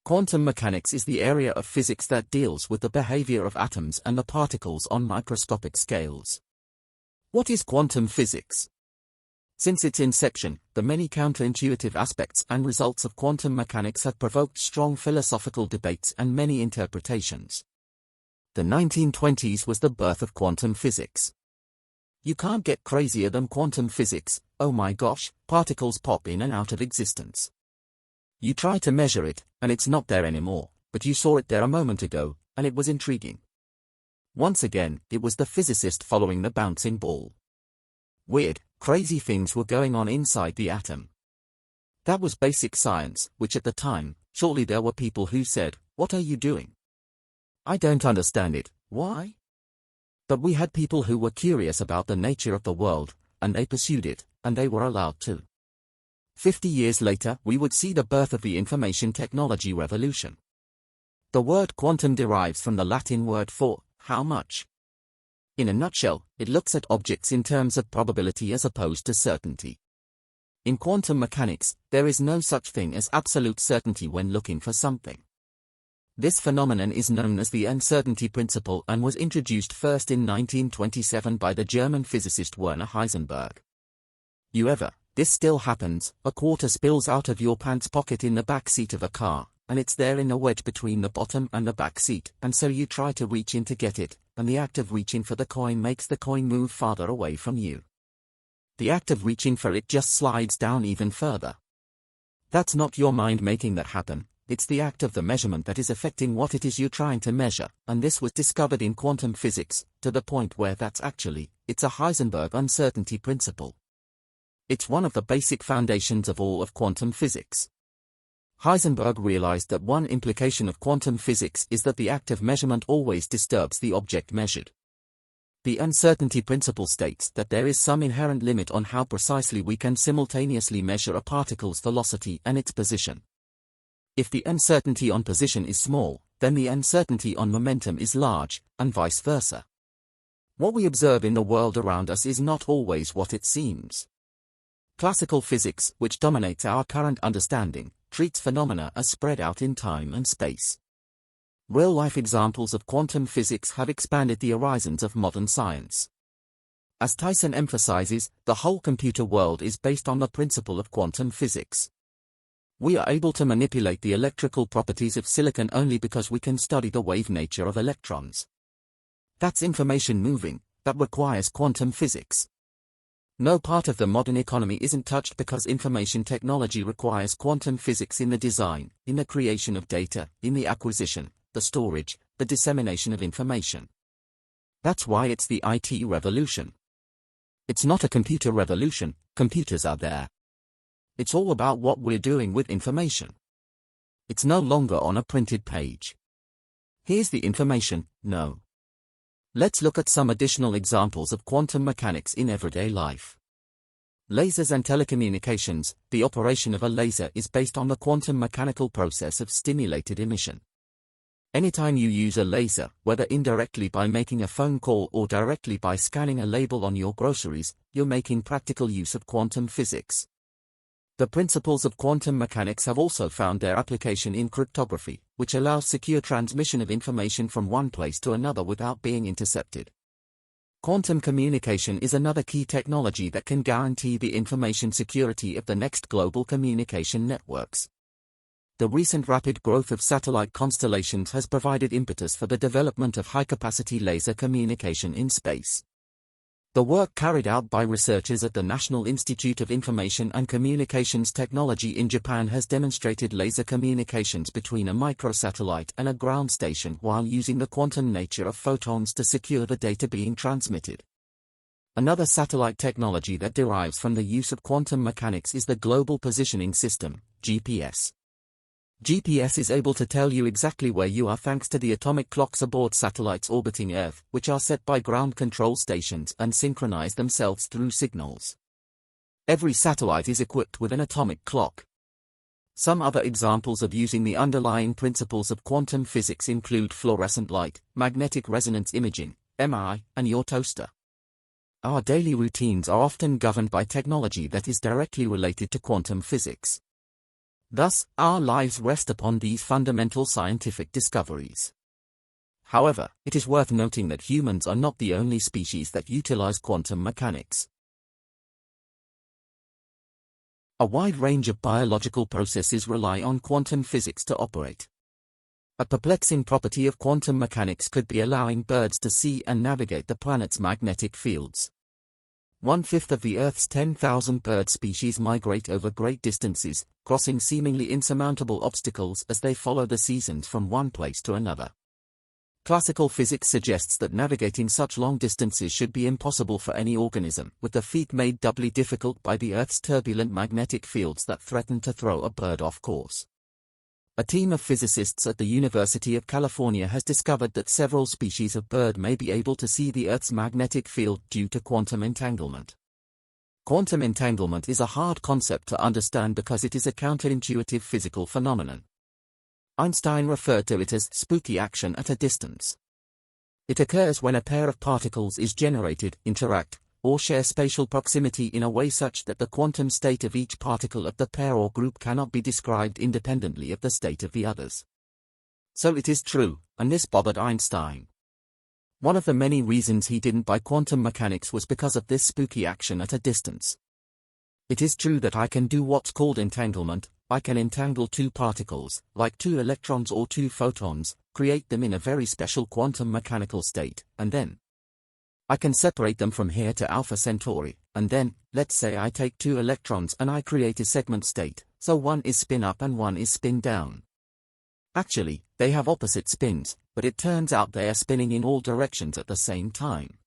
Quantum mechanics is the area of physics that deals with the behavior of atoms and the particles on microscopic scales. What is quantum physics? Since its inception, the many counterintuitive aspects and results of quantum mechanics have provoked strong philosophical debates and many interpretations. The 1920s was the birth of quantum physics. You can't get crazier than quantum physics. Oh my gosh, particles pop in and out of existence. You try to measure it, and it's not there anymore, but you saw it there a moment ago, and it was intriguing. Once again, it was the physicist following the bouncing ball. Weird, crazy things were going on inside the atom. That was basic science, which at the time, surely there were people who said, "What are you doing? I don't understand it, why?" But we had people who were curious about the nature of the world, and they pursued it, and they were allowed to. 50 years later, we would see the birth of the information technology revolution. The word quantum derives from the Latin word for how much. In a nutshell, it looks at objects in terms of probability as opposed to certainty. In quantum mechanics, there is no such thing as absolute certainty when looking for something. This phenomenon is known as the uncertainty principle and was introduced first in 1927 by the German physicist Werner Heisenberg. This still happens. A quarter spills out of your pants pocket in the back seat of a car, and it's there in a wedge between the bottom and the back seat, and so you try to reach in to get it, and the act of reaching for the coin makes the coin move farther away from you. The act of reaching for it just slides down even further. That's not your mind making that happen, it's the act of the measurement that is affecting what it is you're trying to measure, and this was discovered in quantum physics, to the point where it's a Heisenberg uncertainty principle. It's one of the basic foundations of all of quantum physics. Heisenberg realized that one implication of quantum physics is that the act of measurement always disturbs the object measured. The uncertainty principle states that there is some inherent limit on how precisely we can simultaneously measure a particle's velocity and its position. If the uncertainty on position is small, then the uncertainty on momentum is large, and vice versa. What we observe in the world around us is not always what it seems. Classical physics, which dominates our current understanding, treats phenomena as spread out in time and space. Real-life examples of quantum physics have expanded the horizons of modern science. As Tyson emphasizes, the whole computer world is based on the principle of quantum physics. We are able to manipulate the electrical properties of silicon only because we can study the wave nature of electrons. That's information moving, that requires quantum physics. No part of the modern economy isn't touched because information technology requires quantum physics in the design, in the creation of data, in the acquisition, the storage, the dissemination of information. That's why it's the IT revolution. It's not a computer revolution, computers are there. It's all about what we're doing with information. It's no longer on a printed page. Here's the information, no. Let's look at some additional examples of quantum mechanics in everyday life. Lasers and telecommunications. The operation of a laser is based on the quantum mechanical process of stimulated emission. Anytime you use a laser, whether indirectly by making a phone call or directly by scanning a label on your groceries, you're making practical use of quantum physics. The principles of quantum mechanics have also found their application in cryptography, which allows secure transmission of information from one place to another without being intercepted. Quantum communication is another key technology that can guarantee the information security of the next global communication networks. The recent rapid growth of satellite constellations has provided impetus for the development of high-capacity laser communication in space. The work carried out by researchers at the National Institute of Information and Communications Technology in Japan has demonstrated laser communications between a microsatellite and a ground station while using the quantum nature of photons to secure the data being transmitted. Another satellite technology that derives from the use of quantum mechanics is the Global Positioning System, GPS. GPS is able to tell you exactly where you are thanks to the atomic clocks aboard satellites orbiting Earth, which are set by ground control stations and synchronize themselves through signals. Every satellite is equipped with an atomic clock. Some other examples of using the underlying principles of quantum physics include fluorescent light, magnetic resonance imaging, MRI, and your toaster. Our daily routines are often governed by technology that is directly related to quantum physics. Thus, our lives rest upon these fundamental scientific discoveries. However, it is worth noting that humans are not the only species that utilize quantum mechanics. A wide range of biological processes rely on quantum physics to operate. A perplexing property of quantum mechanics could be allowing birds to see and navigate the planet's magnetic fields. 1/5 of the Earth's 10,000 bird species migrate over great distances, crossing seemingly insurmountable obstacles as they follow the seasons from one place to another. Classical physics suggests that navigating such long distances should be impossible for any organism, with the feat made doubly difficult by the Earth's turbulent magnetic fields that threaten to throw a bird off course. A team of physicists at the University of California has discovered that several species of bird may be able to see the Earth's magnetic field due to quantum entanglement. Quantum entanglement is a hard concept to understand because it is a counterintuitive physical phenomenon. Einstein referred to it as spooky action at a distance. It occurs when a pair of particles is generated, interact, or share spatial proximity in a way such that the quantum state of each particle of the pair or group cannot be described independently of the state of the others. So it is true, and this bothered Einstein. One of the many reasons he didn't buy quantum mechanics was because of this spooky action at a distance. It is true that I can do what's called entanglement. I can entangle two particles, like two electrons or two photons, create them in a very special quantum mechanical state, and then I can separate them from here to Alpha Centauri, and then, let's say I take two electrons and I create a segment state, so one is spin up and one is spin down. Actually, they have opposite spins, but it turns out they are spinning in all directions at the same time.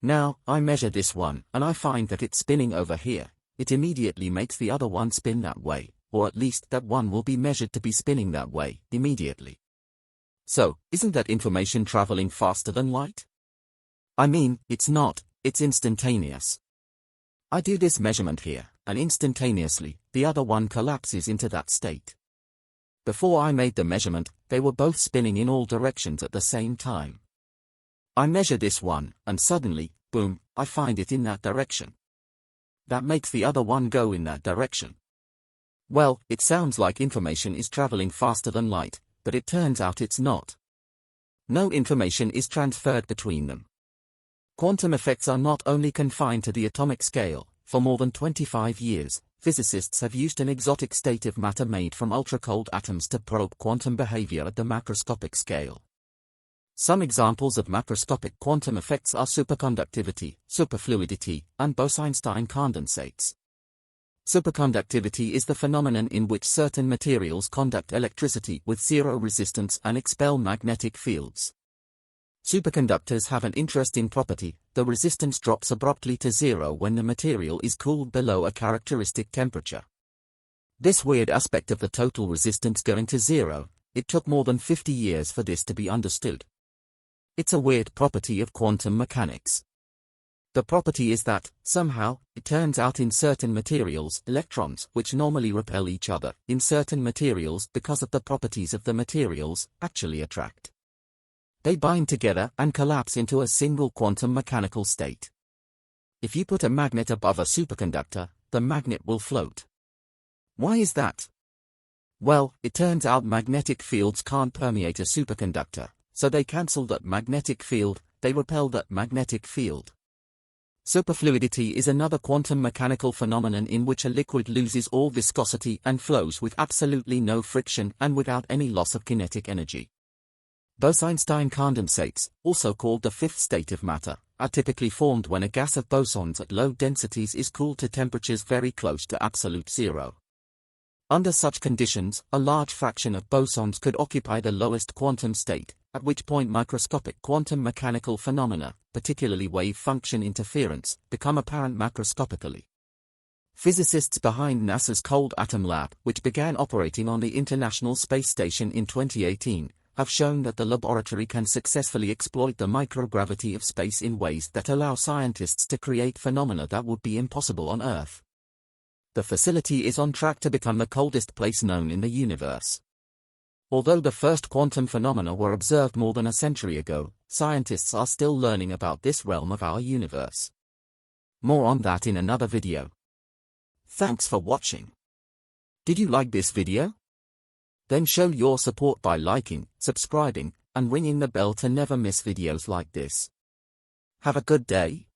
Now, I measure this one, and I find that it's spinning over here. It immediately makes the other one spin that way, or at least that one will be measured to be spinning that way, immediately. So, isn't that information traveling faster than light? I mean, it's not, it's instantaneous. I do this measurement here, and instantaneously, the other one collapses into that state. Before I made the measurement, they were both spinning in all directions at the same time. I measure this one, and suddenly, boom, I find it in that direction. That makes the other one go in that direction. Well, it sounds like information is traveling faster than light, but it turns out it's not. No information is transferred between them. Quantum effects are not only confined to the atomic scale. For more than 25 years, physicists have used an exotic state of matter made from ultra-cold atoms to probe quantum behavior at the macroscopic scale. Some examples of macroscopic quantum effects are superconductivity, superfluidity, and Bose-Einstein condensates. Superconductivity is the phenomenon in which certain materials conduct electricity with zero resistance and expel magnetic fields. Superconductors have an interesting property: the resistance drops abruptly to zero when the material is cooled below a characteristic temperature. This weird aspect of the total resistance going to zero, it took more than 50 years for this to be understood. It's a weird property of quantum mechanics. The property is that, somehow, it turns out in certain materials, electrons, which normally repel each other, in certain materials, because of the properties of the materials, actually attract. They bind together and collapse into a single quantum mechanical state. If you put a magnet above a superconductor, the magnet will float. Why is that? Well, it turns out magnetic fields can't permeate a superconductor, so they cancel that magnetic field, they repel that magnetic field. Superfluidity is another quantum mechanical phenomenon in which a liquid loses all viscosity and flows with absolutely no friction and without any loss of kinetic energy. Bose-Einstein condensates, also called the fifth state of matter, are typically formed when a gas of bosons at low densities is cooled to temperatures very close to absolute zero. Under such conditions, a large fraction of bosons could occupy the lowest quantum state, at which point microscopic quantum mechanical phenomena, particularly wave function interference, become apparent macroscopically. Physicists behind NASA's Cold Atom Lab, which began operating on the International Space Station in 2018, have shown that the laboratory can successfully exploit the microgravity of space in ways that allow scientists to create phenomena that would be impossible on Earth. The facility is on track to become the coldest place known in the universe. Although the first quantum phenomena were observed more than a century ago, scientists are still learning about this realm of our universe. More on that in another video. Thanks for watching. Did you like this video? Then show your support by liking, subscribing, and ringing the bell to never miss videos like this. Have a good day.